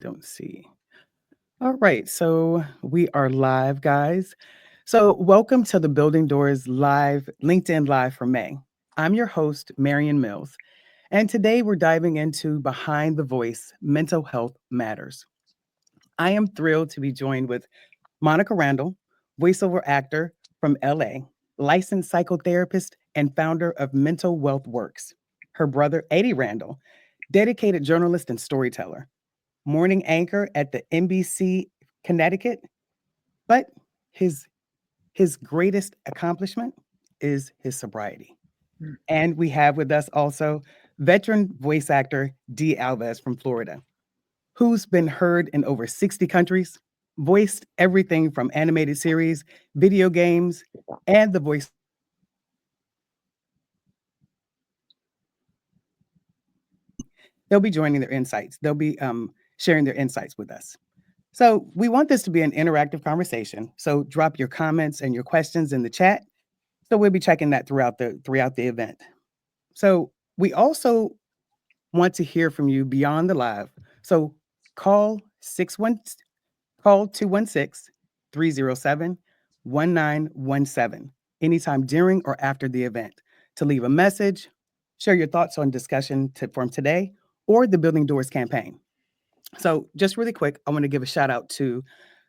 Don't see. All right, so we are live, guys. So, welcome to the Building Doors Live, LinkedIn Live for May. I'm your host, Marian Mills, and today we're diving into Behind the Voice Mental Health Matters. I am thrilled to be joined with Monica Randle, voiceover actor from LA, licensed psychotherapist, and founder of Mental Wealth Works. Her brother, Eddie Randle, dedicated journalist and storyteller, morning anchor at the NBC Connecticut, but his his greatest accomplishment is his sobriety. Mm. And we have with us also veteran voice actor Dee Alvis from Florida, who's been heard in over 60 countries, voiced everything from animated series, video games, and the voice. They'll be joining their insights. They'll be sharing their insights with us. So we want this to be an interactive conversation. So drop your comments and your questions in the chat. So we'll be checking that throughout the event. So we also want to hear from you beyond the live. So call 61 call 216-307-1917 anytime during or after the event to leave a message, share your thoughts on discussion from today or the Building Doors campaign. So just really quick, I want to give a shout out to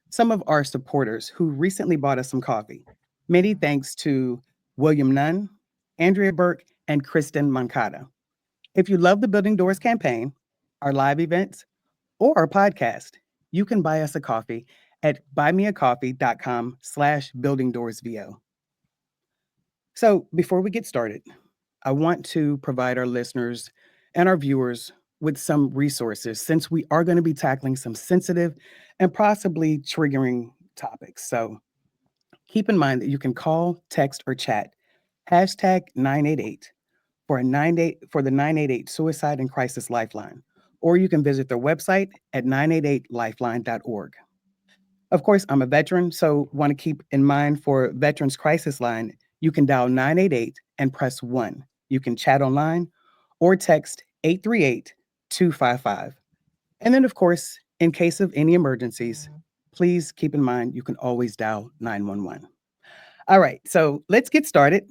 some of our supporters who recently bought us some coffee. Many thanks to William Nunn, Andrea Burke, and Kristen Mancada. If you love the Building Doors campaign, our live events, or our podcast, you can buy us a coffee at buymeacoffee.com/buildingdoorsvo. So before we get started, I want to provide our listeners and our viewers with some resources since we are going to be tackling some sensitive and possibly triggering topics. So keep in mind that you can call, text, or chat hashtag 988 for the 988 Suicide and Crisis Lifeline, or you can visit their website at 988lifeline.org. Of course, I'm a veteran, so want to keep in mind for Veterans Crisis Line, you can dial 988 and press 1. You can chat online or text 838-255. And then, of course, in case of any emergencies, please keep in mind you can always dial 911. All right, so let's get started.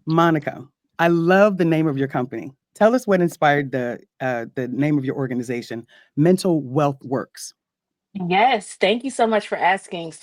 Monica, I love the name of your company. Tell us what inspired the name of your organization, Mental Wealth Works. Yes, thank you so much for asking.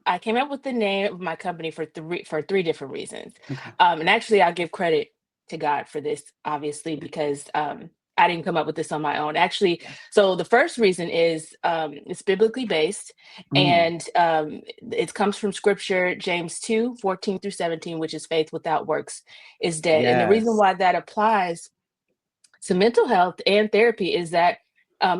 I came up with the name of my company for three different reasons. Okay. And actually, I'll give credit to God for this, obviously, because I didn't come up with this on my own. Actually, so the first reason is it's biblically based, Mm, and it comes from Scripture, James 2:14 through 17, which is faith without works is dead. And the reason yes. why that applies to mental health and therapy is that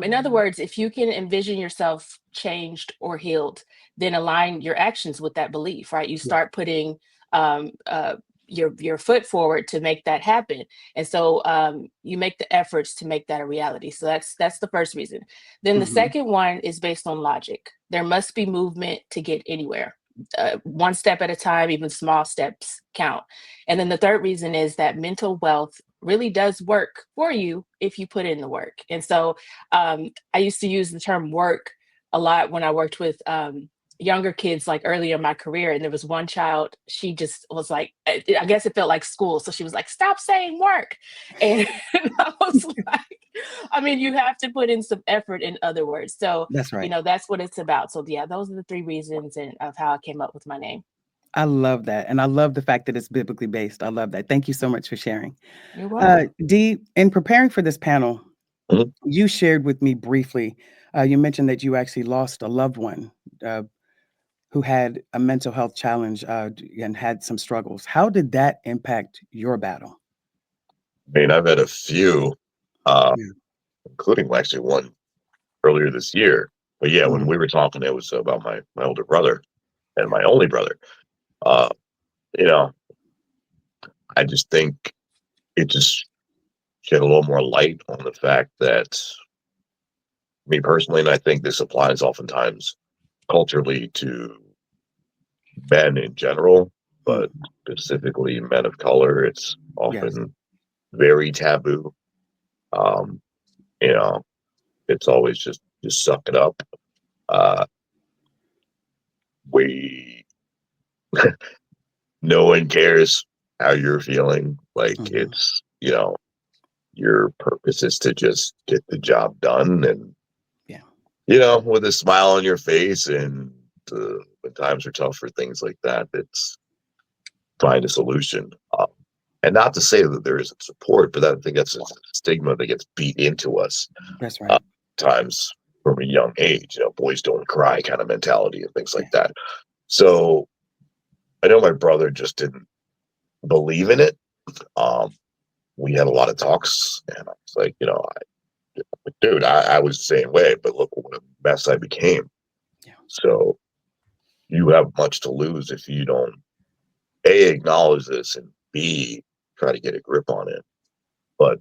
in other words, if you can envision yourself changed or healed, then align your actions with that belief, right? You Yeah. start putting um, uh, your foot forward to make that happen, and so you make the efforts to make that a reality. So that's the first reason. Then the Hmm. second one is based on logic. There must be movement to get anywhere. One step at a time, even small steps count. And then the third reason is that mental wealth really does work for you if you put in the work. And so I used to use the term work a lot when I worked with younger kids, like earlier in my career. And there was one child, she just was like, I guess it felt like school. So she was like, stop saying work. And I was like, I mean, you have to put in some effort, in other words. So, That's right. that's what it's about. So, yeah, those are the three reasons of how I came up with my name. I love that. And I love the fact that it's biblically based. I love that. Thank you so much for sharing. You're welcome. Dee, in preparing for this panel, Mhm. you shared with me briefly, you mentioned that you actually lost a loved one uh, who had a mental health challenge and had some struggles. How did that impact your battle? I mean, I've had a few, uh, Yeah. including actually one earlier this year. But yeah, when Mhm. we were talking, it was about my older brother and my only brother. Uh, you know, I just think it just shed a little more light on the fact that me personally, and I think this applies oftentimes culturally to men in general, but Mhm. specifically men of color, it's Yes. often very taboo. Um, you know, It's always just suck it up. We no one cares how you're feeling. Like it's, your purpose is to just get the job done, and with a smile on your face. And when times are tough for things like that, it's find a solution. And not to say that there isn't support, but I think that's a stigma that gets beat into us. That's right. Times from a young age, boys don't cry kind of mentality and things like that. So I know my brother just didn't believe in it. We had a lot of talks, and I was like, dude, I was the same way, but look what a mess I became. Yeah. So you have much to lose if you don't A, acknowledge this, and B, try to get a grip on it. But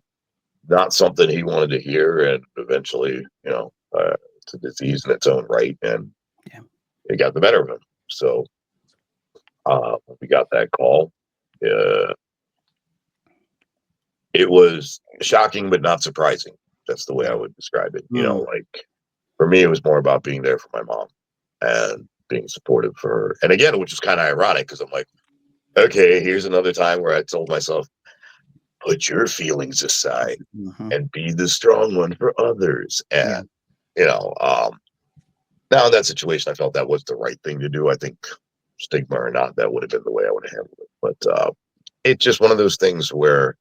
not something he wanted to hear, and eventually, it's a disease in its own right, and it got the better of him. So when we got that call, it was shocking but not surprising. That's the way I would describe it. Like for me, it was more about being there for my mom and being supportive for her. And again, which is kind of ironic because I'm like, okay, here's another time where I told myself, put your feelings aside and be the strong one for others. And, now in that situation, I felt that was the right thing to do. I think stigma or not, that would have been the way I would have handled it. But it's just one of those things where,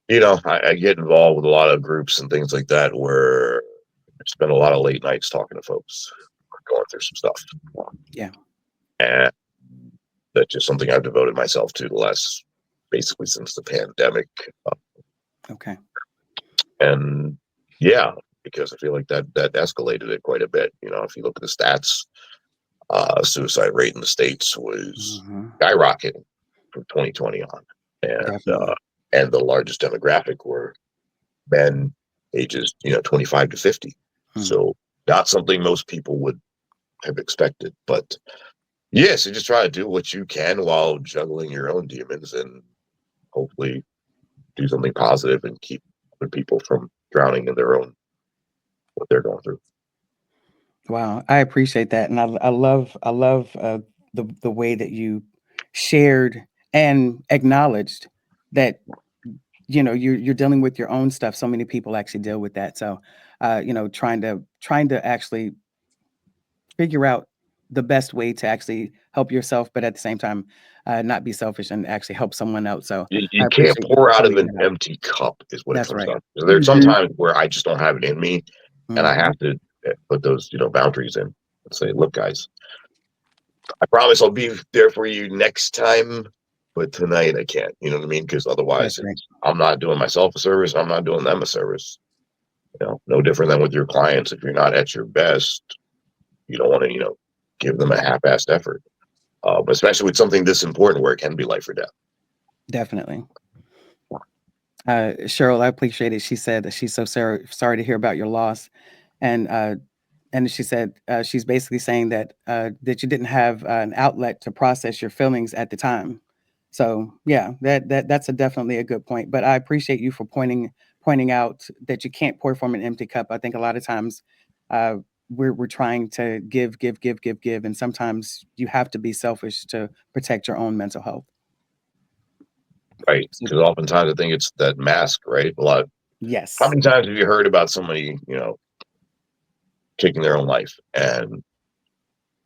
I get involved with a lot of groups and things like that where I spend a lot of late nights talking to folks going through some stuff. Yeah. And that's just something I've devoted myself to the last, basically since the pandemic. Okay. And because I feel like that escalated it quite a bit. If you look at the stats, suicide rate in the States was skyrocketing from 2020 on. And the largest demographic were men ages, 25 to 50. So not something most people would have expected. But yes, you just try to do what you can while juggling your own demons and hopefully do something positive and keep other people from drowning in their own, what they're going through. Wow. I appreciate that. And I love the way that you shared and acknowledged that you're dealing with your own stuff. So many people actually deal with that. So trying to actually figure out the best way to actually help yourself, but at the same time not be selfish and actually help someone else. So You I can't appreciate you pour out of pointing an that out. empty cup is what it That's comes right. down to. There's some times where I just don't have it in me, and I Mhm. have to put those boundaries in and say, look, guys, I promise I'll be there for you next time, but tonight I can't. You know what I mean? Because otherwise, That's right. I'm not doing myself a service. I'm not doing them a service. No different than with your clients. If you're not at your best, you don't want to, give them a half-assed effort, especially with something this important where it can be life or death. Definitely. Cheryl, I appreciate it. She said that she's so sorry to hear about your loss, and she said she's basically saying that that you didn't have an outlet to process your feelings at the time. So yeah, that's definitely a good point. But I appreciate you for pointing out that you can't pour from an empty cup. I think a lot of times we're trying to give, and sometimes you have to be selfish to protect your own mental health. Right. Because oftentimes I think it's that mask, right? How Yes. many times have you heard about somebody, taking their own life, and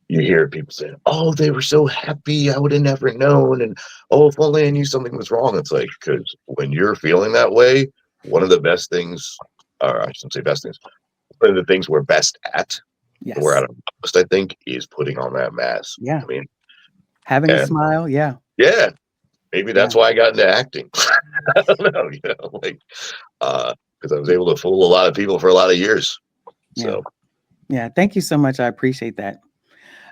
you hear people saying, oh, they were so happy, I would have never known, and oh, if only I knew something was wrong. It's like, because when you're feeling that way, one of the best things, or I shouldn't say best things, one of the things we're best at, we're Yes. at our best, I think, is putting on that mask. Yeah. I mean, Having a and smile. Yeah. maybe that's why I got into acting. I don't know, because I was able to fool a lot of people for a lot of years. So Yeah. Thank you so much. I appreciate that.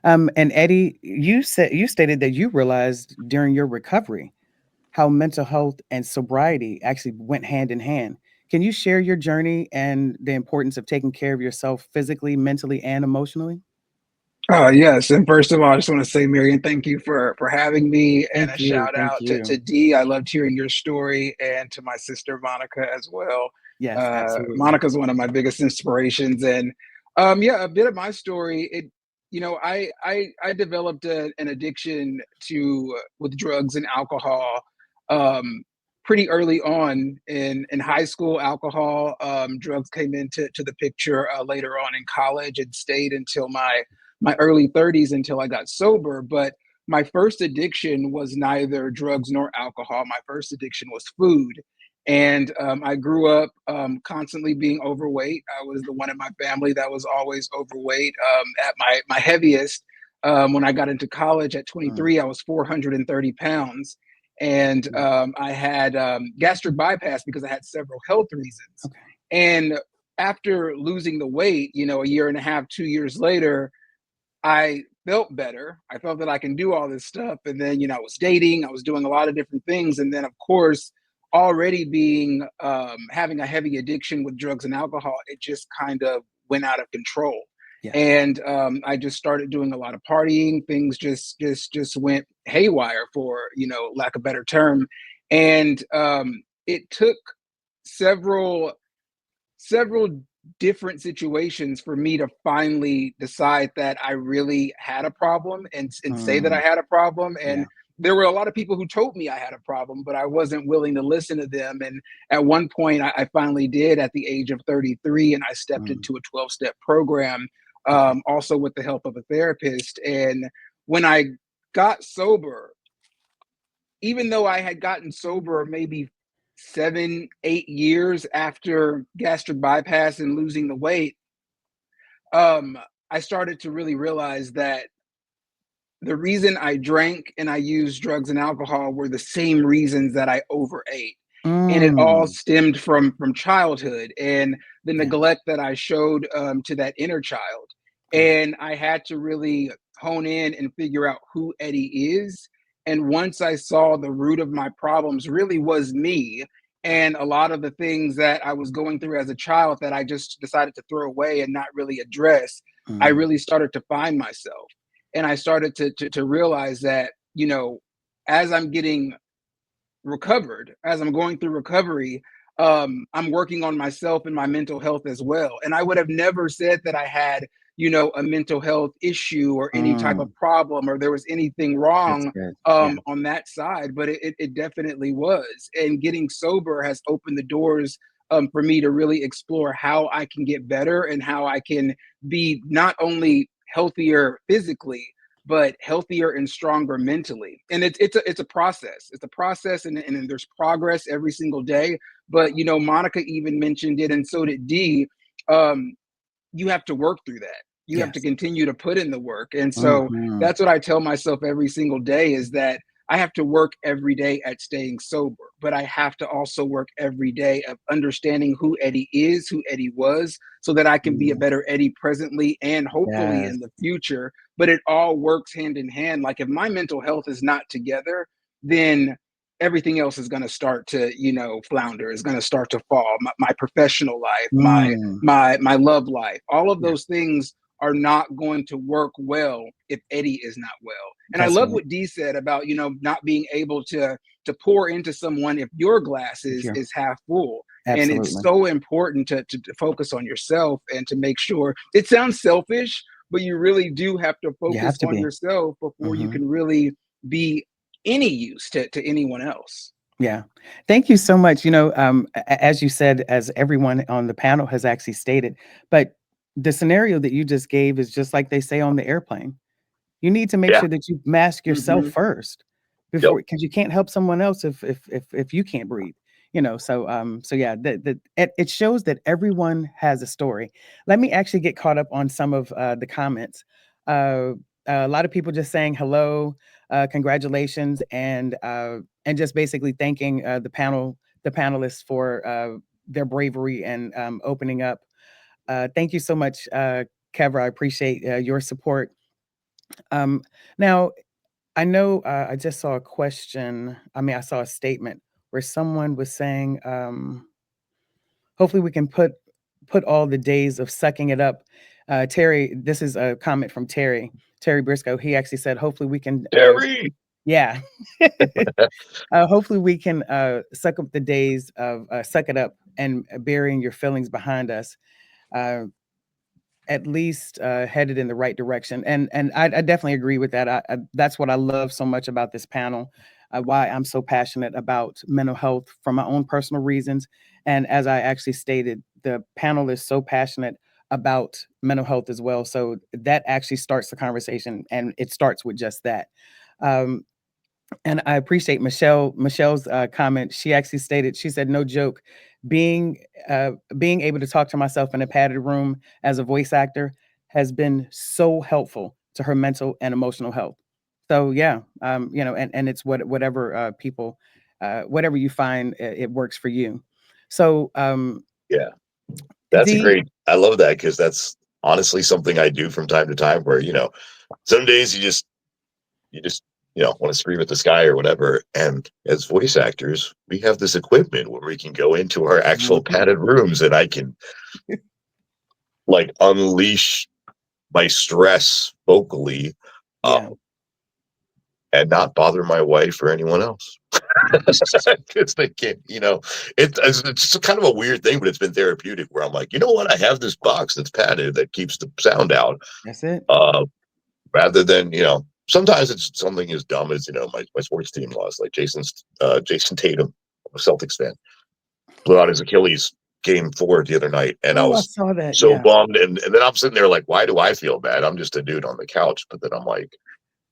And Eddie, you stated that you realized during your recovery how mental health and sobriety actually went hand in hand. Can you share your journey and the importance of taking care of yourself physically, mentally, and emotionally? Yes, and first of all, I just want to say, Marian, thank you for having me, and Thank a you. shout Thank out you. to Dee. I loved hearing your story, and to my sister Monica as well. Yes, absolutely. Monica's one of my biggest inspirations, and yeah, a bit of my story. I developed an addiction to with drugs and alcohol um, pretty early on in high school. Alcohol, drugs came into the picture later on in college, and stayed until my early 30s until I got sober. But my first addiction was neither drugs nor alcohol. My first addiction was food. And I grew up constantly being overweight. I was the one in my family that was always overweight. At my heaviest, when I got into college at 23, I was 430 pounds. And I had gastric bypass because I had several health reasons. Okay. And after losing the weight, a year and a half, 2 years later, I felt better. I felt that I can do all this stuff. And then, I was dating, I was doing a lot of different things. And then, of course, already being having a heavy addiction with drugs and alcohol, it just kind of went out of control. Yeah. And I just started doing a lot of partying. Things just went haywire, for lack of a better term. And it took several different situations for me to finally decide that I really had a problem, and say that I had a problem. And there were a lot of people who told me I had a problem, but I wasn't willing to listen to them. And at one point, I finally did at the age of 33, and I stepped into a 12-step program, also with the help of a therapist. And when I got sober, even though I had gotten sober maybe 7-8 years after gastric bypass and losing the weight, I started to really realize that the reason I drank and I used drugs and alcohol were the same reasons that I overate. And it all stemmed from childhood and the neglect that I showed to that inner child. And I had to really hone in and figure out who Eddie is. And once I saw the root of my problems really was me, and a lot of the things that I was going through as a child that I just decided to throw away and not really address, I really started to find myself. And I started to realize that, as I'm getting recovered, as I'm going through recovery, I'm working on myself and my mental health as well. And I would have never said that I had, a mental health issue or any type of problem, or there was anything wrong on that side, but it definitely was. And getting sober has opened the doors for me to really explore how I can get better and how I can be not only healthier physically, but healthier and stronger mentally. And it's a process. It's a process, and there's progress every single day. But Monica even mentioned it, and so did Dee. You have to work through that. You have to continue to put in the work. And so that's what I tell myself every single day, is that I have to work every day at staying sober, but I have to also work every day of understanding who Eddie is, who Eddie was, so that I can be a better Eddie presently and hopefully in the future. But it all works hand in hand. Like, if my mental health is not together, then everything else is going to start to, flounder, is going to start to fall. My professional life, my love life, all of those things are not going to work well if Eddie is not well. And I love what Dee said about, not being able to pour into someone if your glass is half full. Absolutely. And it's so important to focus on yourself and to make sure. It sounds selfish, but you really do have to focus on yourself before you can really be any use to anyone else. Yeah. Thank you so much. As you said, as everyone on the panel has actually stated, but the scenario that you just gave is just like they say on the airplane. You need to make sure that you mask yourself first before, because you can't help someone else if you can't breathe. So yeah, it shows that everyone has a story. Let me actually get caught up on some of the comments. A lot of people just saying hello, congratulations, and just basically thanking the panelists for their bravery and opening up. Thank you so much, Kevra. I appreciate your support. Now, I know I just saw a question. I saw a statement where someone was saying, hopefully we can put all the days of sucking it up. Terry, this is a comment from Terry Briscoe. He actually said, hopefully we can. Terry! Yeah. Hopefully we can suck up the days of suck it up and burying your feelings behind us. Uh, at least headed in the right direction. And I definitely agree with that. That's what I love so much about this panel. Why I'm so passionate about mental health from my own personal reasons. And as I actually stated, the panel is so passionate about mental health as well. So that actually starts the conversation, and it starts with just that. Um, and I appreciate Michelle's comment. She actually stated, she said, no joke, being being able to talk to myself in a padded room as a voice actor has been so helpful to her mental and emotional health. So yeah, and it's whatever people, whatever you find it works for you. So Yeah, that's a Dee, great. I love that because that's honestly something I do from time to time. Where some days you just want to scream at the sky or whatever. And as voice actors, we have this equipment where we can go into our actual Mhm. padded rooms, and I can like unleash my stress vocally, uh, Yeah. and not bother my wife or anyone else. Because they can't, it's kind of a weird thing, but it's been therapeutic where I'm like, you know what? I have this box that's padded that keeps the sound out. That's it. Rather than, sometimes it's something as dumb as, my sports team lost, like Jason Tatum, a Celtics fan, blew out his Achilles game 4 the other night. And I Oh, I was saw that. so Yeah. bummed. And then I'm sitting there like, why do I feel bad? I'm just a dude on the couch. But then I'm like,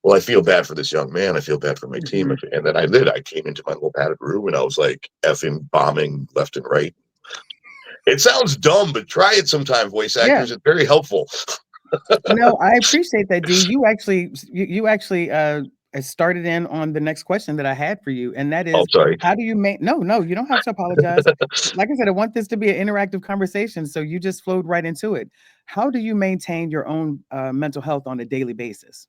well, I feel bad for this young man. I feel bad for my team. Mhm. And then I did. I came into my little padded room and I was like effing bombing left and right. It sounds dumb, but try it sometime, voice Yeah. actors. It's very helpful. No, I appreciate that, Dee. You actually started in on the next question that I had for you, and that Oh, is, sorry. how do you make? No, you don't have to apologize. Like I said, I want this to be an interactive conversation, so you just flowed right into it. How do you maintain your own mental health on a daily basis?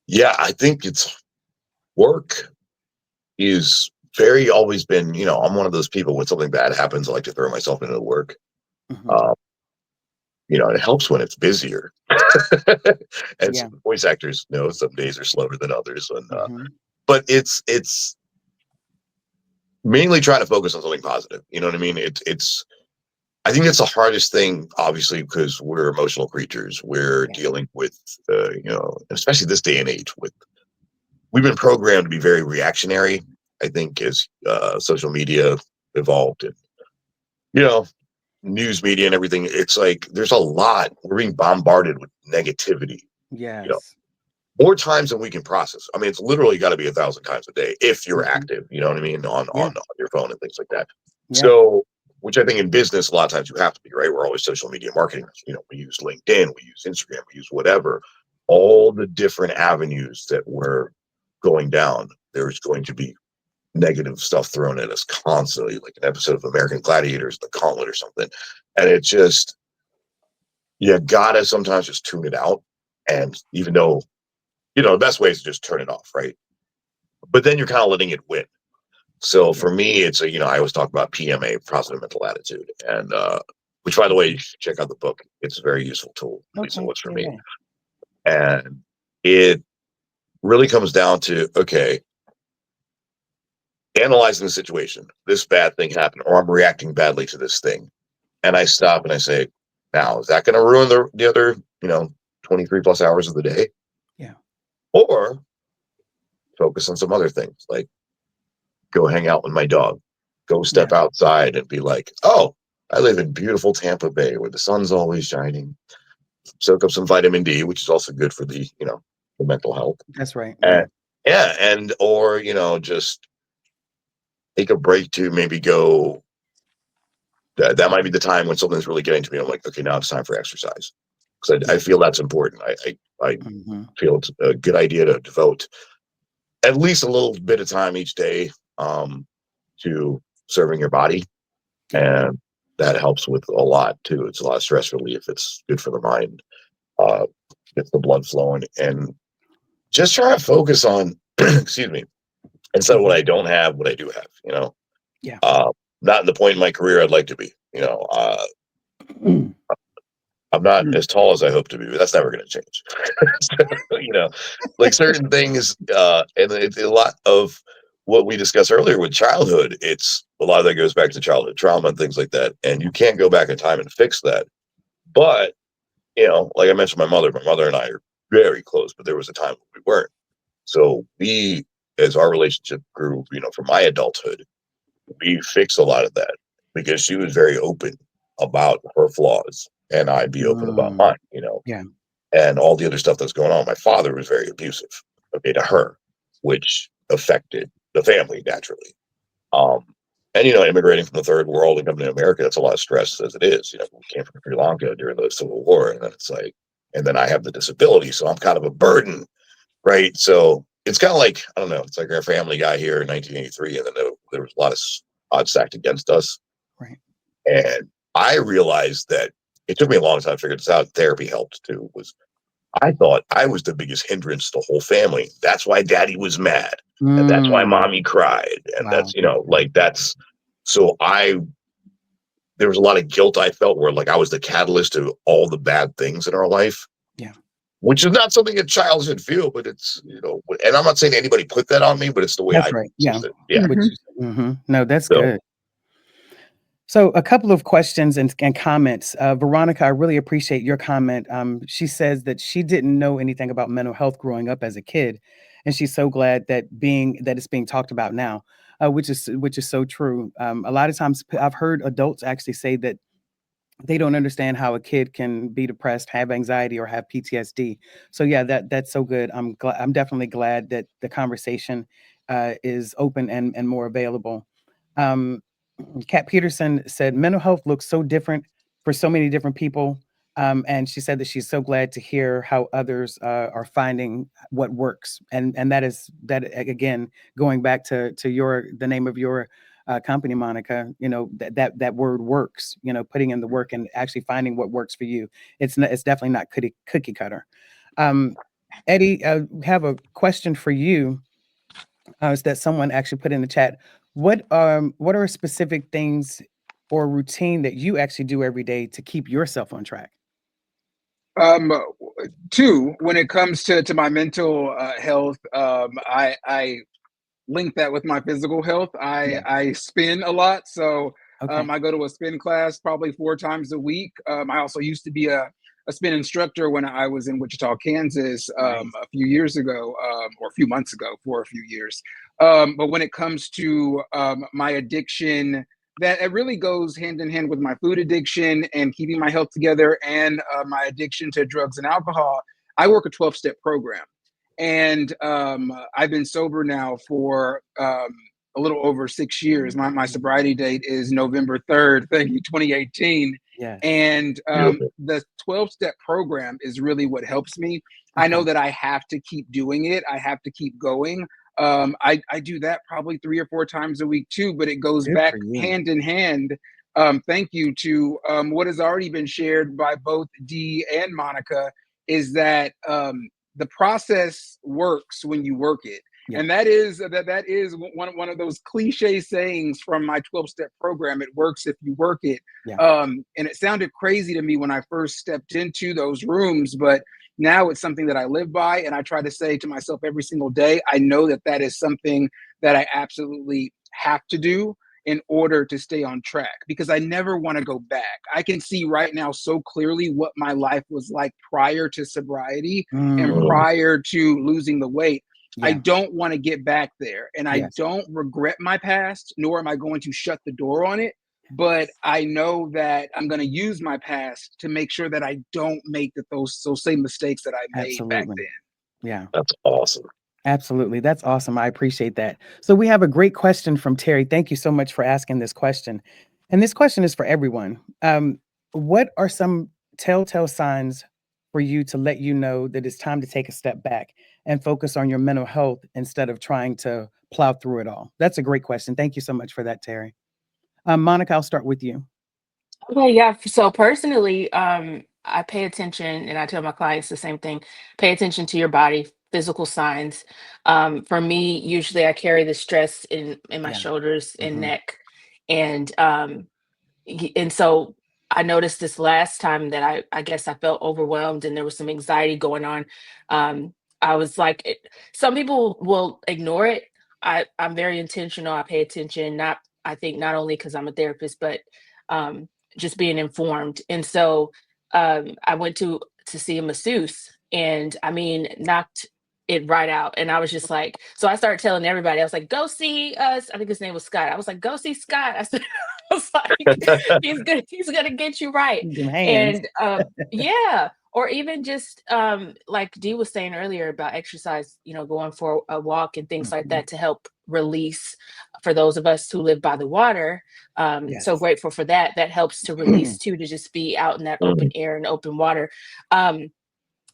Yeah, I think it's work is very always been, I'm one of those people when something bad happens, I like to throw myself into the work. Mhm. Uh, it helps when it's busier. And Yeah. some voice actors know some days are slower than others. Hmm. But it's mainly trying to focus on something positive. You know what I mean? I think it's the hardest thing, obviously, because we're emotional creatures. We're Yeah. dealing with, especially this day and age, we've been programmed to be very reactionary. I think as social media evolved and you know news media and everything, it's like there's a lot. We're being bombarded with negativity. You know, Yes. more times than we can process. I mean, it's literally got to be 1,000 times a day if you're Hmm. active. You know what I mean Yeah. on your phone and things like that. Yeah. So, which I think in business a lot of times you have to be right. We're always social media marketing. We use LinkedIn, we use Instagram, we use whatever. All the different avenues that we're going down, there's going to be negative stuff thrown at us constantly, like an episode of American Gladiators, The Gauntlet or something. And it just, you gotta sometimes just tune it out. And even though, the best way is to just turn it off, right? But then you're kind of letting it win. So Yeah. for me, it's I always talk about PMA, positive mental attitude. And, which by the way, you should check out the book. It's a very useful tool, at least it Okay. was for me. PMA. And it really comes down to, okay, analyzing the situation. This bad thing happened, or I'm reacting badly to this thing. And I stop and I say, now, is that going to ruin the other, 23 plus hours of the day? Yeah. Or focus on some other things, like go hang out with my dog, go Yeah. step outside and be like, oh, I live in beautiful Tampa Bay where the sun's always shining. Soak up some vitamin D, which is also good for the mental health. That's right. Yeah. And yeah, and or just take a break to maybe go. That might be the time when something's really getting to me. I'm like, okay, now it's time for exercise because I Yeah. feel that's important. I Hmm. feel it's a good idea to devote at least a little bit of time each day to serving your body, Yeah. and that helps with a lot too. It's a lot of stress relief. It's good for the mind. Uh, gets the blood flowing, and just try to focus on, excuse me, instead of what Hmm. I don't have, what I do have. Yeah. Uh, not in the point in my career I'd like to be. I'm not as tall as I hope to be, but that's never going to change. Like certain things, and it's a lot of what we discussed earlier with childhood. It's a lot of that goes back to childhood trauma and things like that, and you can't go back in time and fix that. But like I mentioned, my mother and I are very close, but there was a time when we weren't. So as our relationship grew, from my adulthood, we fixed a lot of that because she was very open about her flaws, and I'd be open about mine. Yeah. And all the other stuff that's going on. My father was very abusive, okay, to her, which affected the family naturally. And immigrating from the third world and coming to America, that's a lot of stress as it is. We came from Sri Lanka during the Civil War, and then it's like, and then I have the disability, so I'm kind of a burden, right? So it's kind of like, I don't know, it's like our family got here in 1983, and then there was a lot of odds stacked against us. Right. And I realized that it took me a long time to figure this out. Therapy helped too. I thought I was the biggest hindrance to the whole family. That's why daddy was mad. And that's why mommy cried. And that's, so there was a lot of guilt I felt where like I was the catalyst to all the bad things in our life. Yeah. Which is not something a child should feel, but it's, and I'm not saying anybody put that on me, but it's the way That's I right. Yeah. it. Yeah. No, that's good. So a couple of questions and comments. Veronica, I really appreciate your comment. She says that she didn't know anything about mental health growing up as a kid, and she's so glad that it's being talked about now, which is so true. A lot of times I've heard adults actually say that they don't understand how a kid can be depressed, have anxiety, or have PTSD. So yeah, that's so good. I'm definitely glad that the conversation is open and more available. Um, Kat Peterson said mental health looks so different for so many different people. And she said that she's so glad to hear how others are finding what works. And that again, going back to the name of your company, Monica, that word works, putting in the work and actually finding what works for you. It's definitely not cookie cutter. Eddie, we have a question for you. Is that someone actually put in the chat? What are specific things or routine that you actually do every day to keep yourself on track? Two, when it comes to my mental health, I link that with my physical health. I spin a lot, so I go to a spin class probably 4 times a week. I also used to be a spin instructor when I was in Wichita, Kansas, a few years ago, or a few months ago, for a few years. But when it comes to my addiction, that it really goes hand in hand with my food addiction and keeping my health together, and my addiction to drugs and alcohol. I work a 12-step program. And I've been sober now for a little over 6 years. My sobriety date is November 3rd, 2018. Yes. And the 12-step program is really what helps me. I know that I have to keep doing it. I have to keep going. I do that probably 3 or 4 times a week too, but it goes back hand in hand. Thank you to what has already been shared by both Dee and Monica, is that the process works when you work it. Yeah. And that is one of those cliche sayings from my 12-step program. It works if you work it. Yeah. And it sounded crazy to me when I first stepped into those rooms, but now it's something that I live by, and I try to say to myself every single day, I know that is something that I absolutely have to do in order to stay on track, because I never want to go back. I can see right now so clearly what my life was like prior to sobriety and prior to losing the weight. Yeah. I don't want to get back there, and I don't regret my past, nor am I going to shut the door on it. But I know that I'm going to use my past to make sure that I don't make those same mistakes that I made back then. Yeah. That's awesome. Absolutely. That's awesome. I appreciate that. So we have a great question from Terry. Thank you so much for asking this question. And this question is for everyone. What are some telltale signs for you to let you know that it's time to take a step back and focus on your mental health instead of trying to plow through it all? That's a great question. Thank you so much for that, Terry. Monica, I'll start with you. Okay, yeah. So personally, I pay attention, and I tell my clients the same thing. Pay attention to your body, physical signs. For me, usually I carry the stress in my shoulders and neck, and so I noticed this last time that I guess I felt overwhelmed and there was some anxiety going on. I was like, some people will ignore it. I'm very intentional. I pay attention. Not I think not only because I'm a therapist, but um, just being informed. And so I went to see a masseuse, and I mean knocked it right out. And I was just like, so I started telling everybody. I was like, go see us. I think his name was Scott. I was like, go see Scott. I said, I was like, he's gonna get you right. Them hands. And yeah, or even just like Dee was saying earlier about exercise, going for a walk and things like Mhm. that to help release for those of us who live by the water. So Yes. grateful for that. That helps to release too, to just be out in that open air and open water.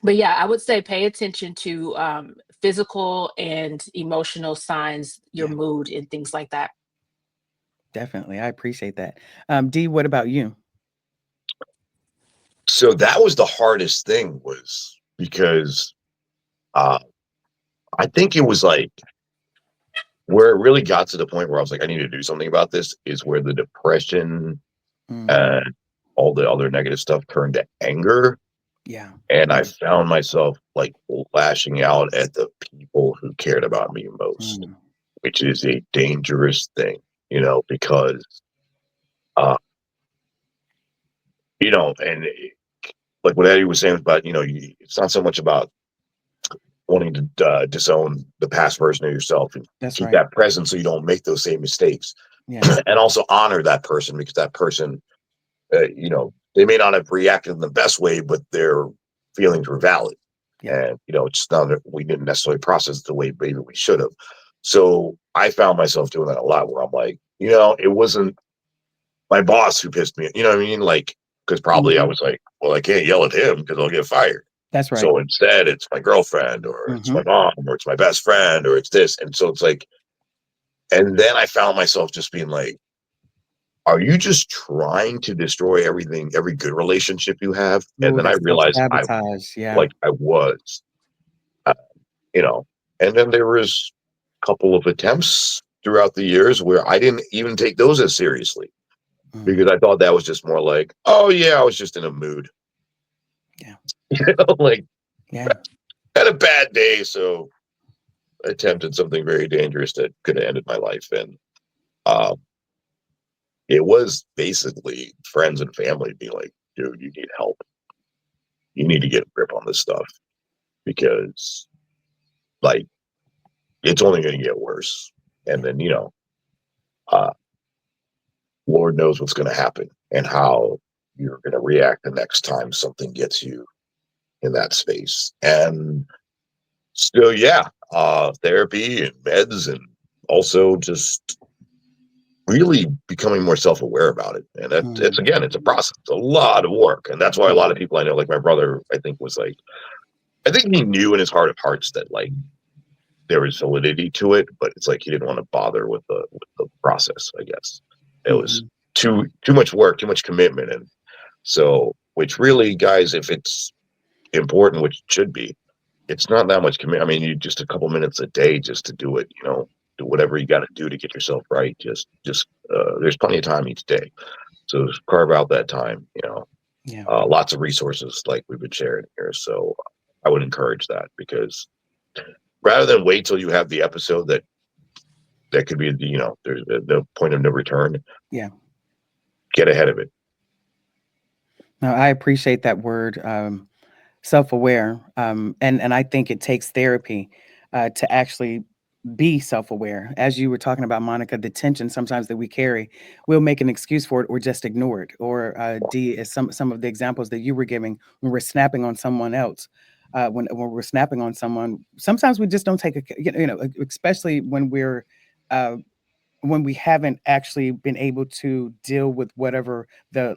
But yeah, I would say pay attention to physical and emotional signs, your Yeah. mood and things like that. Definitely. I appreciate that. Dee, what about you? So that was the hardest thing, was because uh, I think it was like where it really got to the point where I was like, I need to do something about this, is where the depression Mm, and all the other negative stuff turned to anger. yeah. And I found myself like lashing out at the people who cared about me most, Mm, which is a dangerous thing, because, uh, and like what Eddie was saying about, it's not so much about wanting to disown the past version of yourself and that's keep right. that present so you don't make those same mistakes, Yes. and also honor that person, because that person, they may not have reacted in the best way, but their feelings were valid. Yeah. And, it's not that we didn't necessarily process it the way maybe we should have. So I found myself doing that a lot, where I'm like, it wasn't my boss who pissed me. You know what I mean? Like, because probably I Mhm. was like, well, I can't yell at him because I'll get fired. That's right. So instead, it's my girlfriend, or it's my Mhm. mom, or it's my best friend, or it's this. And so it's like, and then I found myself just being like, are you just trying to destroy everything, every good relationship you have? And Ooh, then I that's realized self-sabotage. Yeah. I was, uh, you know, and then there was a couple of attempts throughout the years where I didn't even take those as seriously, Mm, because I thought that was just more like, oh yeah, I was just in a mood, yeah. like Yeah. had a bad day, so I attempted something very dangerous that could have ended my life. And um, it was basically friends and family being like, dude, you need help. You need to get a grip on this stuff, because like it's only going to get worse. And Yeah. then, uh, Lord knows what's going to happen and how you're going to react the next time something gets you in that space. And still, yeah, therapy and meds, and also just really becoming more self-aware about it. And it's Mm, again, it's a process, a lot of work. And that's why a yeah. lot of people I know, like my brother, I think was like, I think he knew in his heart of hearts that like there was validity to it, but it's like he didn't want to bother with the process, I guess. It was Mhm. too much work, too much commitment. And so, which really, guys, if it's important, which it should be, it's not that much commitment. I mean, you just a couple minutes a day just to do it, do whatever you got to do to get yourself right. Just there's plenty of time each day. So just carve out that time, Yeah. lots of resources like we've been sharing here. So I would encourage that, because rather than wait till you have the episode that could be, there's the point of no return, Yeah. get ahead of it. No, I appreciate that word, self-aware. And I think it takes therapy to actually be self-aware. As you were talking about, Monica, the tension sometimes that we carry, we'll make an excuse for it or just ignore it. Or D, is some of the examples that you were giving when we're snapping on someone else. When we're snapping on someone, sometimes we just don't take especially uh, when we haven't actually been able to deal with whatever the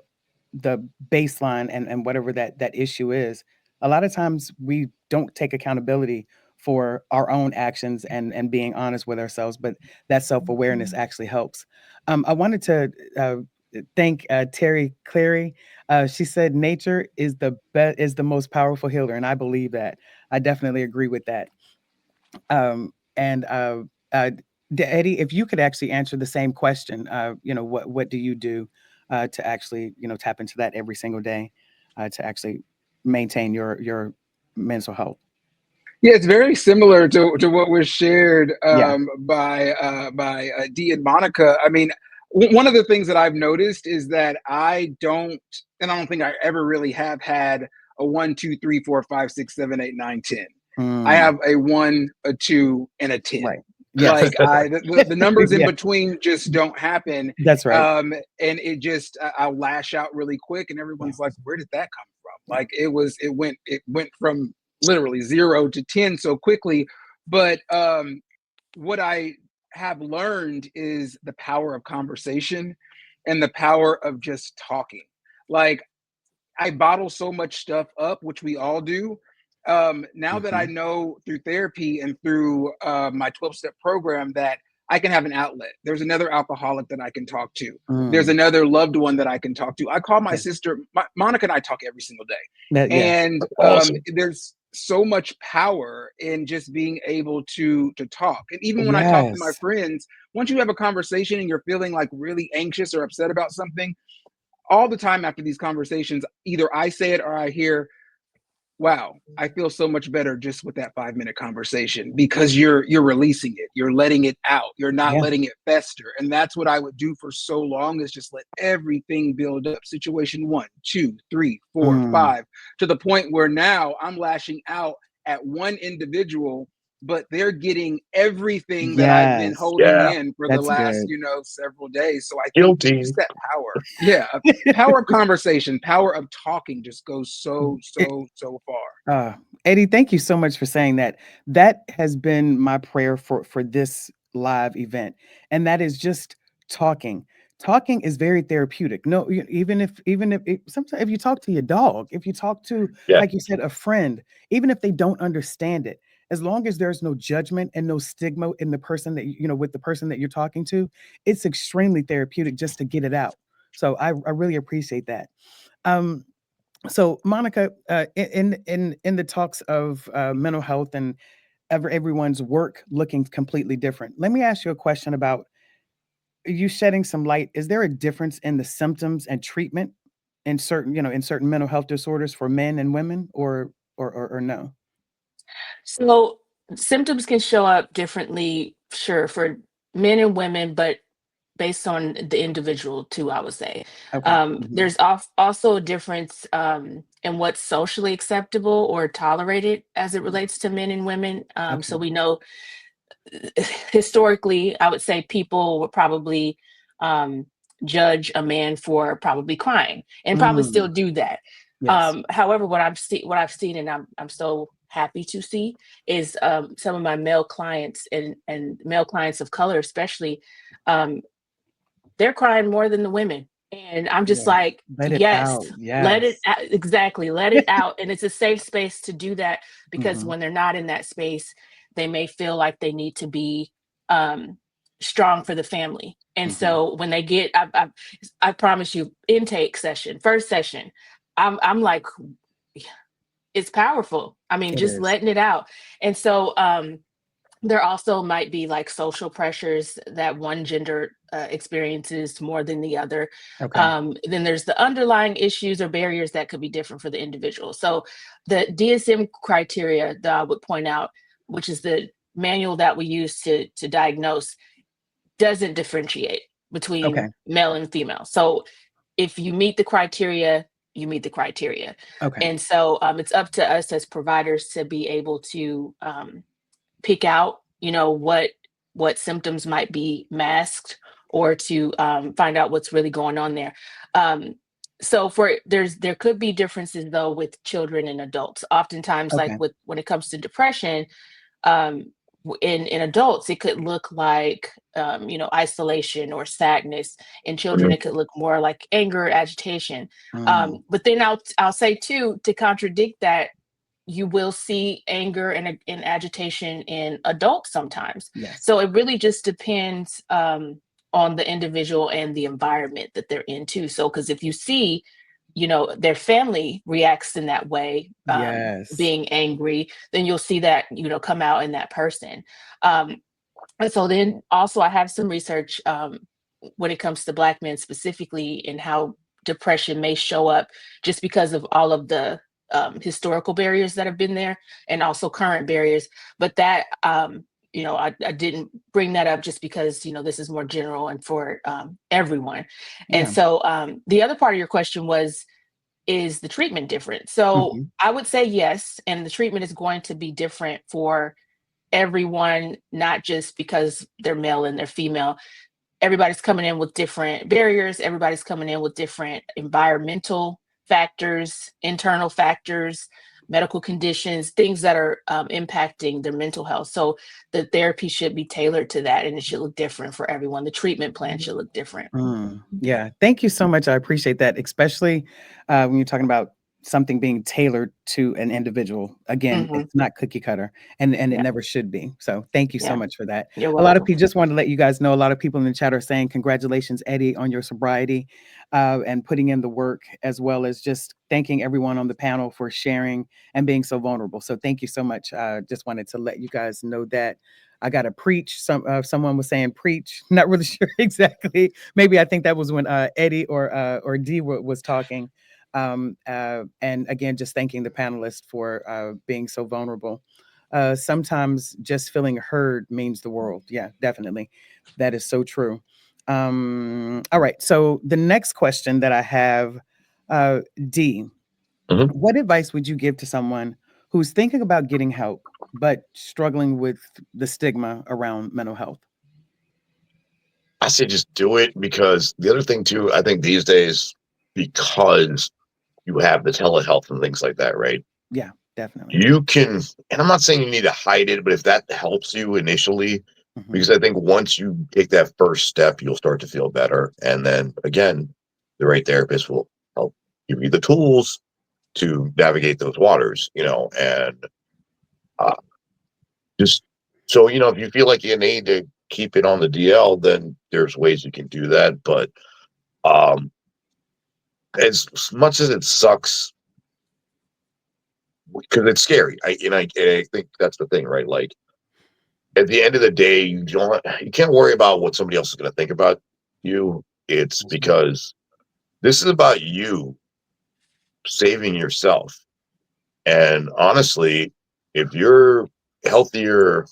baseline and whatever that issue is. A lot of times we don't take accountability for our own actions and being honest with ourselves, but that self-awareness actually helps. I wanted to thank Terry Clary. She said nature is the most powerful healer, and I believe that. I definitely agree with that. And uh, Eddie, if you could actually answer the same question, what do you do to actually, tap into that every single day to actually maintain your mental health? Yeah, it's very similar to what was shared Yeah. by Dee and Monica. I mean, one of the things that I've noticed is that I don't think I ever really have had a 1, 2, 3, 4, 5, 6, 7, 8, 9, 10. I Mm, have a 1, a 2, and a 10. right. Yes. Like the numbers in Yeah, between just don't happen. that's right. And it just I'll lash out really quick, and Yeah. everyone's like, "Where did that come from?" Like it went from literally 0 to 10 so quickly. But what I have learned is the power of conversation and the power of just talking. Like, I bottle so much stuff up, which we all do. Now that I Hmm. know through therapy and through my 12-step program that I can have an outlet. There's another alcoholic that I can talk to. There's Mm, another loved one that I can talk to. I call my yes. sister, Monica and I talk every single day. Yes. And Awesome. there's so much power in just being able to talk. And even when I talk to my Yes. friends, once you have a conversation and you're feeling like really anxious or upset about something, all the time after these conversations, either I say it or I hear, wow, I feel so much better just with that 5-minute conversation, because you're releasing it. You're letting it out. You're not Yeah. letting it fester. And that's what I would do for so long, is just let everything build up. Situation 1, 2, 3, 4, Mm, 5, to the point where now I'm lashing out at one individual, but they're getting everything that I've been yes. holding Yeah. in for the That's last, good. several days. So I think just Guilty. that power. Yeah. Power of conversation, power of talking just goes so, It, so far. Uh, Eddie, thank you so much for saying that. That has been my prayer for this live event, and that is just talking. Talking is very therapeutic. No, even if sometimes if you talk to your dog, if you talk to, Yeah. like you said, a friend, even if they don't understand it, as long as there's no judgment and no stigma in the person that with the person that you're talking to, it's extremely therapeutic just to get it out. So I really appreciate that. Um, so, Monica, in the talks of mental health and everyone's work looking completely different, let me ask you a question about you shedding some light. Is there a difference in the symptoms and treatment in certain mental health disorders for men and women, or no? So symptoms can show up differently, sure, for men and women, but based on the individual too, I would say. Okay. Hmm. There's also a difference in what's socially acceptable or tolerated as it relates to men and women. So Okay. we know historically, I would say people would probably um, judge a man for probably crying and probably still Mm, do that. yes. However, what I've seen, and I'm so happy to see, is some of my male clients and male clients of color, especially, um, they're crying more than the women. And I'm just Yeah. like, Let it yes, out. let it Yes. out, exactly, let it out. And it's a safe space to do that, because Hmm. when they're not in that space, they may feel like they need to be um, strong for the family. And Hmm. so when they get, I promise you, intake session, first session, I'm like, it's powerful. I mean, It just is. letting it out. And so there also might be like social pressures that one gender experiences more than the other. Okay. Then there's the underlying issues or barriers that could be different for the individual. So the DSM criteria that I would point out, which is the manual that we use to diagnose, doesn't differentiate between Okay. male and female. So if you meet the criteria, you meet the criteria. Okay. And so it's up to us as providers to be able to pick out, what symptoms might be masked, or to find out what's really going on there. Um, so there could be differences though with children and adults. Oftentimes, like Okay. when it comes to depression, um, in adults, it could look like isolation or sadness. In children, Mhm. it could look more like anger, agitation. Mm, But then I'll say too, to contradict that, you will see anger and agitation in adults sometimes. yes. So it really just depends on the individual and the environment that they're in too. So because if you see, their family reacts in that way, Yes. being angry, then you'll see that come out in that person. And so then also I have some research when it comes to Black men specifically, and how depression may show up just because of all of the historical barriers that have been there, and also current barriers. But that, I didn't bring that up just because, this is more general and for everyone. And so the other part of your question was, is the treatment different? So I would say yes. And the treatment is going to be different for everyone, not just because they're male and they're female. Everybody's coming in with different barriers. Everybody's coming in with different environmental factors, internal factors, medical conditions, things that are impacting their mental health. So the therapy should be tailored to that, and it should look different for everyone. The treatment plan should look different. Yeah. Thank you so much. I appreciate that, especially when you're talking about something being tailored to an individual. Again, it's not cookie cutter, and it never should be. So thank you so much for that. You're welcome. A lot of welcome. people, just wanted to let you guys know, a lot of people in the chat are saying congratulations, Eddie, on your sobriety and putting in the work, as well as just thanking everyone on the panel for sharing and being so vulnerable. So thank you so much. Just wanted to let you guys know that. I got to preach. Someone was saying preach. Not really sure exactly. Maybe I think that was when Eddie or Dee was talking. And again, just thanking the panelists for being so vulnerable. Sometimes just feeling heard means the world. Yeah, definitely. That is so true. All right. So the next question that I have, Dee, what advice would you give to someone who's thinking about getting help, but struggling with the stigma around mental health? I say just do it, because the other thing too, I think these days, because you have the telehealth and things like that, right? Yeah, definitely. You can, and I'm not saying you need to hide it, but if that helps you initially, because I think once you take that first step, you'll start to feel better. And then again, the right therapist will help give you the tools to navigate those waters, and just so, if you feel like you need to keep it on the DL, then there's ways you can do that. But as much as it sucks, because it's scary, I think that's the thing, right? Like, at the end of the day, you can't worry about what somebody else is going to think about you. It's because this is about you saving yourself. And honestly, if you're healthier,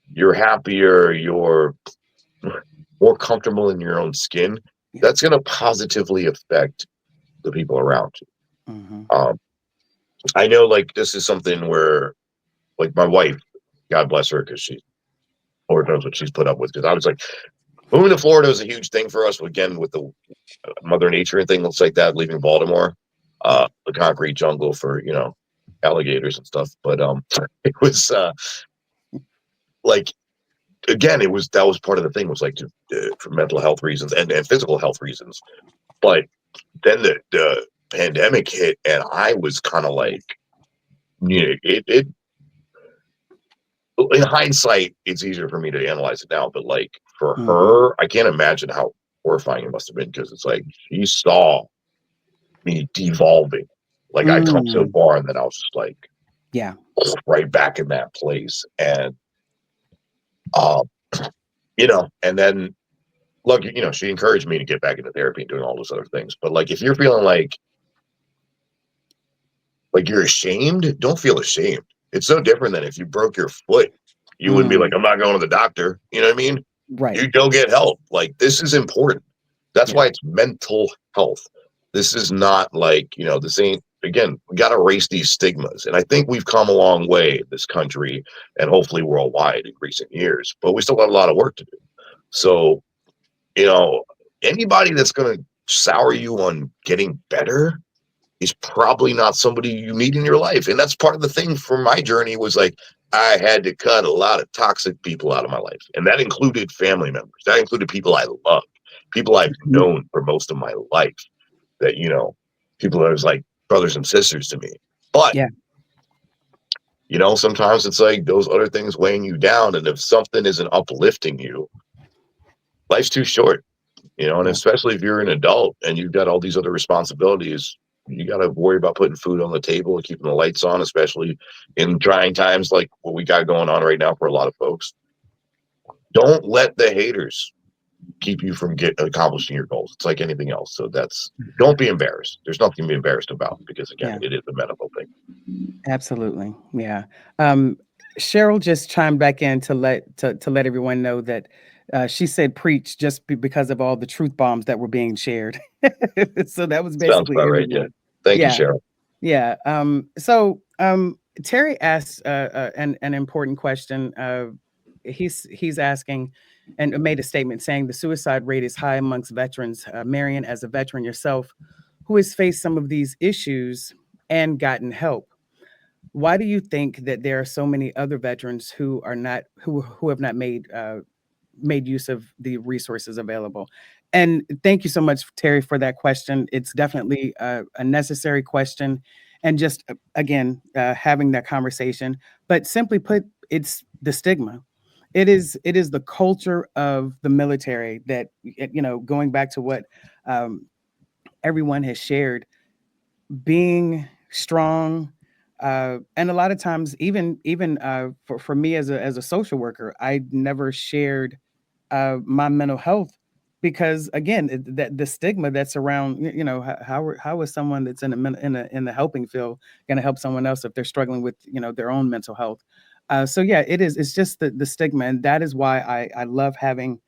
you're happier, you're more comfortable in your own skin, that's going to positively affect the people around you. I know, like, this is something where, like, my wife, God bless her, because Lord knows what she's put up with. Because I was like, moving to Florida was a huge thing for us. Again, with the Mother Nature and things like that, leaving Baltimore, the concrete jungle for alligators and stuff. But it was like, again, that was part of the thing, was like for mental health reasons and physical health reasons. But then the pandemic hit, and I was kind of like, it in hindsight, it's easier for me to analyze it now, but like for her, I can't imagine how horrifying it must have been, because it's like she saw me devolving. Like, I'd come so far, and then I was just like, right back in that place. And and then look, she encouraged me to get back into therapy and doing all those other things. But like, if you're feeling like you're ashamed, don't feel ashamed. It's so different than if you broke your foot. You wouldn't be like, I'm not going to the doctor. You know what I mean? Right. You go get help. Like, this is important. That's why it's mental health. This is not like, this ain't, again, we got to erase these stigmas. And I think we've come a long way in this country, and hopefully worldwide, in recent years, but we still got a lot of work to do. So, anybody that's going to sour you on getting better is probably not somebody you need in your life. And that's part of the thing for my journey, was like, I had to cut a lot of toxic people out of my life. And that included family members. That included people I loved, people I've known for most of my life, that, people that was like brothers and sisters to me. But, sometimes it's like those other things weighing you down. And if something isn't uplifting you, life's too short, and especially if you're an adult and you've got all these other responsibilities, you got to worry about putting food on the table and keeping the lights on, especially in trying times like what we got going on right now for a lot of folks. Don't let the haters keep you from accomplishing your goals. It's like anything else. So don't be embarrassed. There's nothing to be embarrassed about, because again, it is a medical thing. Absolutely. Yeah. Cheryl just chimed back in to let everyone know that she said preach just because of all the truth bombs that were being shared. So that was Sounds basically about right. Yeah. everyone. Thank you, Yeah. Cheryl. Yeah. So Terry asked an important question. He's asking and made a statement saying the suicide rate is high amongst veterans. Marian, as a veteran yourself, who has faced some of these issues and gotten help, why do you think that there are so many other veterans who are not who have not made use of the resources available? And thank you so much, Terry, for that question. It's definitely a necessary question, and just again having that conversation. But simply put, it's the stigma. It is the culture of the military that, going back to what um, everyone has shared, being strong, and a lot of times even for me as a social worker, I never shared my mental health because again that the stigma that's around, how is someone that's in the helping field going to help someone else if they're struggling with their own mental health. So yeah, it's just the stigma, and that is why I love having,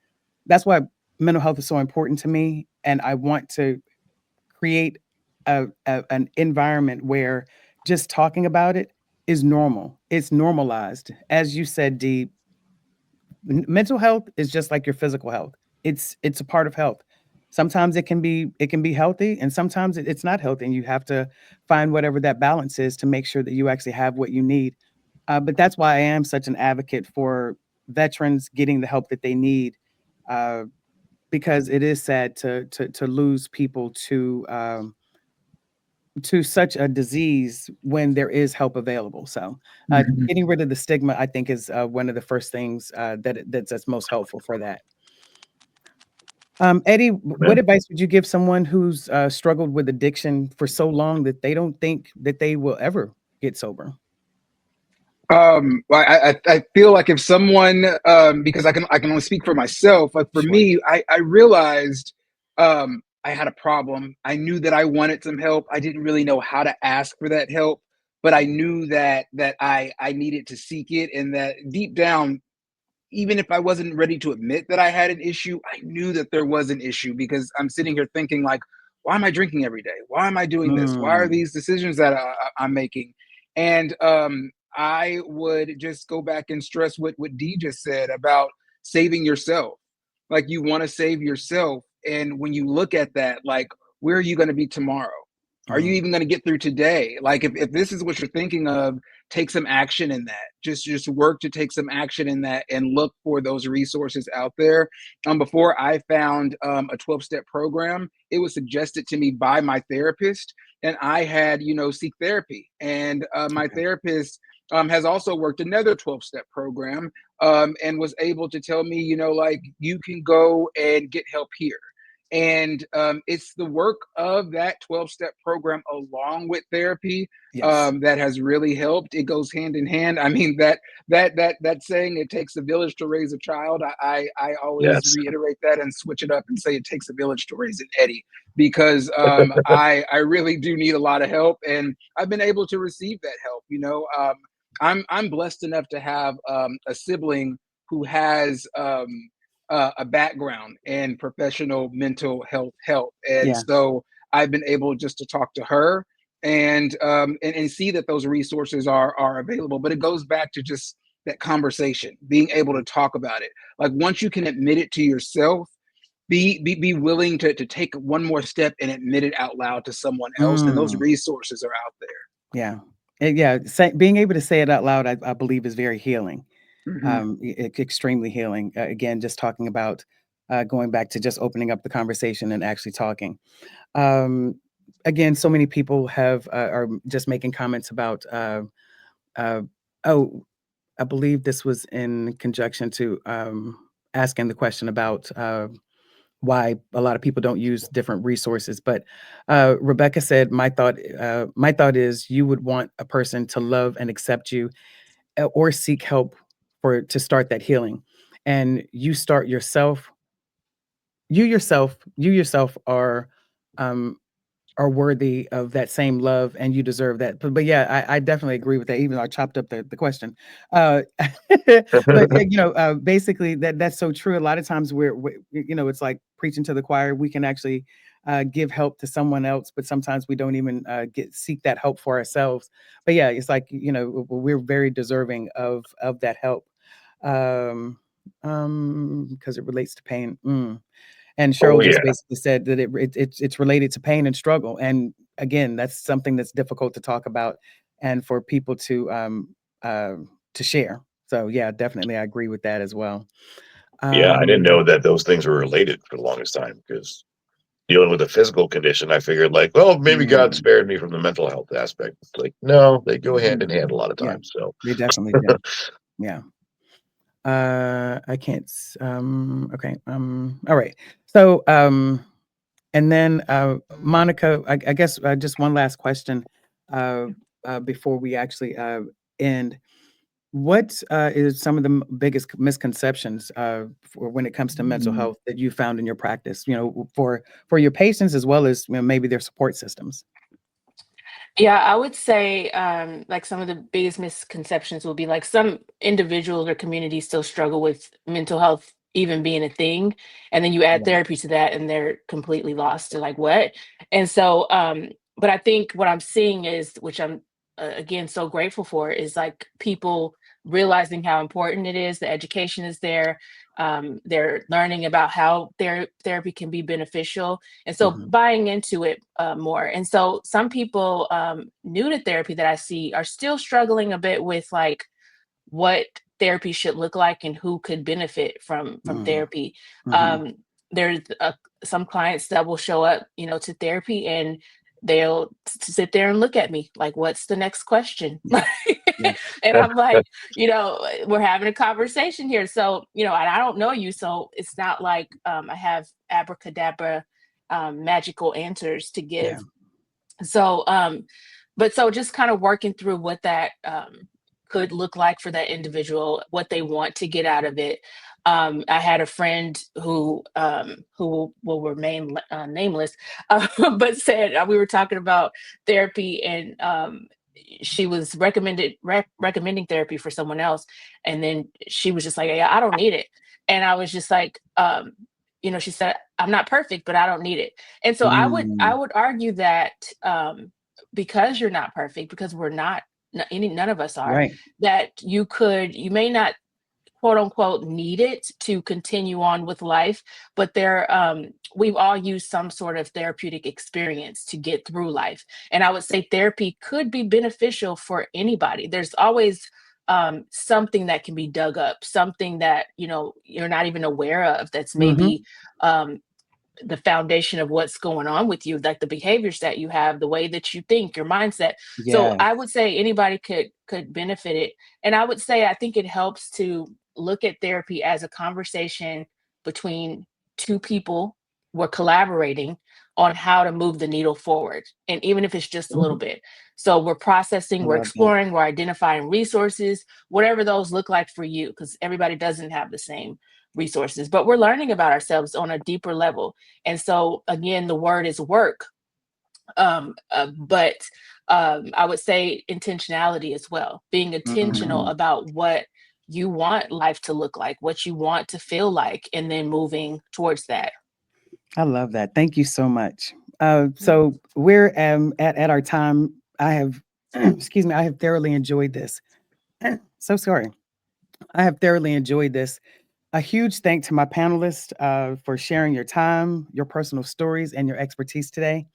that's why mental health is so important to me, and I want to create an environment where just talking about it is normal. It's normalized. As you said, Dee, mental health is just like your physical health. It's a part of health. Sometimes it can be healthy, and sometimes it's not healthy, and you have to find whatever that balance is to make sure that you actually have what you need. But that's why I am such an advocate for veterans getting the help that they need, uh, because it is sad to lose people to such a disease when there is help available. So, Mhm. getting rid of the stigma, I think, is one of the first things that's most helpful for that. Eddie, what Amen. advice would you give someone who's struggled with addiction for so long that they don't think that they will ever get sober? I feel like if someone, because I can only speak for myself. Like for Sure. me, I realized I had a problem. I knew that I wanted some help. I didn't really know how to ask for that help, but I knew that I needed to seek it, and that deep down, even if I wasn't ready to admit that I had an issue, I knew that there was an issue, because I'm sitting here thinking like, why am I drinking every day? Why am I doing this? Why are Mm, these decisions that I'm making? And I would just go back and stress what Dee just said about saving yourself. Like, you want to save yourself, and when you look at that, like, where are you going to be tomorrow? Are you mm, even going to get through today? Like, if this is what you're thinking of, take some action in that. Just work to take some action in that, and look for those resources out there. Before I found a 12-step program, it was suggested to me by my therapist, and I had, seek therapy. And my okay. therapist has also worked another 12-step program, and was able to tell me, like, you can go and get help here. And it's the work of that 12-step program along with therapy Yes. that has really helped. It goes hand in hand. I mean, that saying, "It takes a village to raise a child." I always Yes. reiterate that and switch it up and say it takes a village to raise an Eddie, because I really do need a lot of help, and I've been able to receive that help. I'm blessed enough to have a sibling who has a background in professional mental health help, and Yeah. so I've been able just to talk to her, and see that those resources are available. But it goes back to just that conversation, being able to talk about it. Like, once you can admit it to yourself, be willing to take one more step and admit it out loud to someone else, and those Mm, resources are out yeah. Yeah. Being able to say it out loud, I believe, is very healing. there. Hmm. Extremely healing. Again, just talking about going back to just opening up the conversation and actually talking. Um, Again, so many people are just making comments about. Uh, oh, I believe this was in conjunction to asking the question about why a lot of people don't use different resources. But Rebecca said, my thought is you would want a person to love and accept you, or seek help to start that healing, and you start yourself you yourself are worthy of that same love, and you deserve that. But yeah, I definitely agree with that, even though I chopped up the question. But basically that's so true. A lot of times it's like preaching to the choir. We can actually give help to someone else, but sometimes we don't even seek that help for ourselves. But yeah, it's like, we're very deserving of that help. Because it relates to pain. And Oh Cheryl just yeah, basically said that it's related to pain and struggle. And again, that's something that's difficult to talk about and for people to share. So yeah, definitely, I agree with that as well. yeah. I didn't Um, know that those things were related for the longest time because dealing with a physical condition, I figured like, well, maybe God mm, spared me from the mental health aspect. It's like, no, they go hand in mm, hand a lot of yeah, times. So they definitely do. Yeah. I can't. Okay. All right. So, and then Monica, I guess just one last question uh, before we actually end. What is some of the biggest misconceptions for when it comes to mental health that you found in your practice? For your patients as well as maybe their support systems. Yeah, I would say like some of the biggest misconceptions will be like some individuals or communities still struggle with mental health even being a thing. And then you add Right. therapy to that and they're completely lost. They're like, what? And so, but I think what I'm seeing is, which I'm again so grateful for, is like people realizing how important it is. The education is there. They're learning about how therapy can be beneficial, and so Mhm. buying into it more. And so some people new to therapy that I see are still struggling a bit with like what therapy should look like and who could benefit from Mhm. therapy. Mhm. Um, there's some clients that will show up, to therapy, and they'll sit there and look at me like, "What's the next question?" Yeah. Yeah. And I'm like, we're having a conversation here, so and I don't know you, so it's not like I have abracadabra magical answers to Yeah. give. So, but so just kind of working through what that could look like for that individual, what they want to get out of it. I had a friend who will remain nameless, but said we were talking about therapy, and she was recommending therapy for someone else, and then she was just like, "Yeah, I don't need it," and I was just like, she said, "I'm not perfect, but I don't need it." And so I Mm. would argue that because you're not perfect, because we're not, none of us are, Right. that you may not quote unquote need it to continue on with life, but we've all used some sort of therapeutic experience to get through life. And I would say therapy could be beneficial for anybody. There's always something that can be dug up, something that you're not even aware of, that's Mhm. maybe um, the foundation of what's going on with you, like the behaviors that you have, the way that you think, your mindset. So Yes. I would say anybody could benefit it. And I would say I think it helps to look at therapy as a conversation between two people who are collaborating on how to move the needle forward. And even if it's just a little bit. So we're processing, I we're love that. exploring, we're identifying resources, whatever those look like for you, because everybody doesn't have the same resources, but we're learning about ourselves on a deeper level. And so again, the word is work. But I would say intentionality as well, being intentional Mm. about what you want life to look like, what you want to feel like, and then moving towards that. I love that. Thank you so much. So we're at our time. I have, excuse me, I have thoroughly enjoyed this. So sorry. I have thoroughly enjoyed this. A huge thank to my panelists for sharing your time, your personal stories, and your expertise today.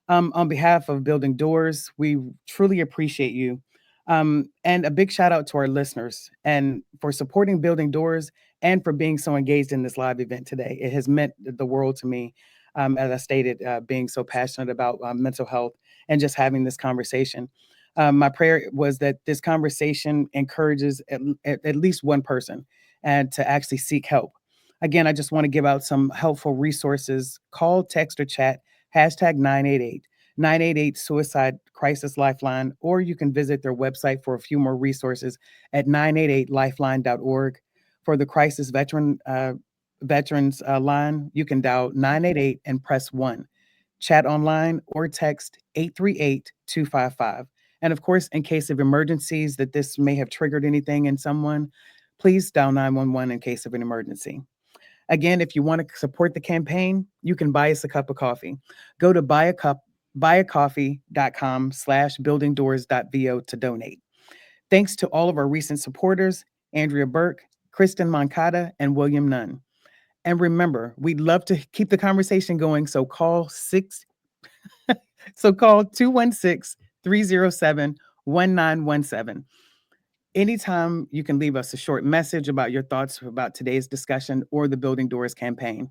On behalf of Building Doors, we truly appreciate you. And a big shout out to our listeners and for supporting Building Doors and for being so engaged in this live event today. It has meant the world to me, as I stated, being so passionate about mental health and just having this conversation. My prayer was that this conversation encourages at least one person and to actually seek help. Again, I just want to give out some helpful resources. Call, text, or chat hashtag 988 Suicide Crisis Lifeline, or you can visit their website for a few more resources at 988lifeline.org. For the crisis veteran veterans line, you can dial 988 and press 1. Chat online or text 838-255. And of course, in case of emergencies that this may have triggered anything in someone, please dial 911 in case of an emergency. Again, if you want to support the campaign, you can buy us a cup of coffee. Go to buyacoffee.com/buildingdoors.vo to donate. Thanks to all of our recent supporters, Andrea Burke, Kristen Moncada, and William Nunn. And remember, we'd love to keep the conversation going, so call 216-307-1917. Anytime you can leave us a short message about your thoughts about today's discussion or the Building Doors campaign.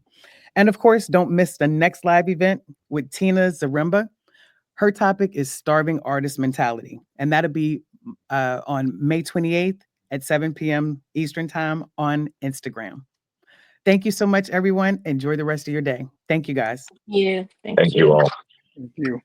And of course, don't miss the next live event with Tina Zaremba. Her topic is starving artist mentality, and that'll be on May 28th at 7 p.m. Eastern Time on Instagram. Thank you so much, everyone. Enjoy the rest of your day. Thank you, guys. Yeah, Thank you all. Thank you.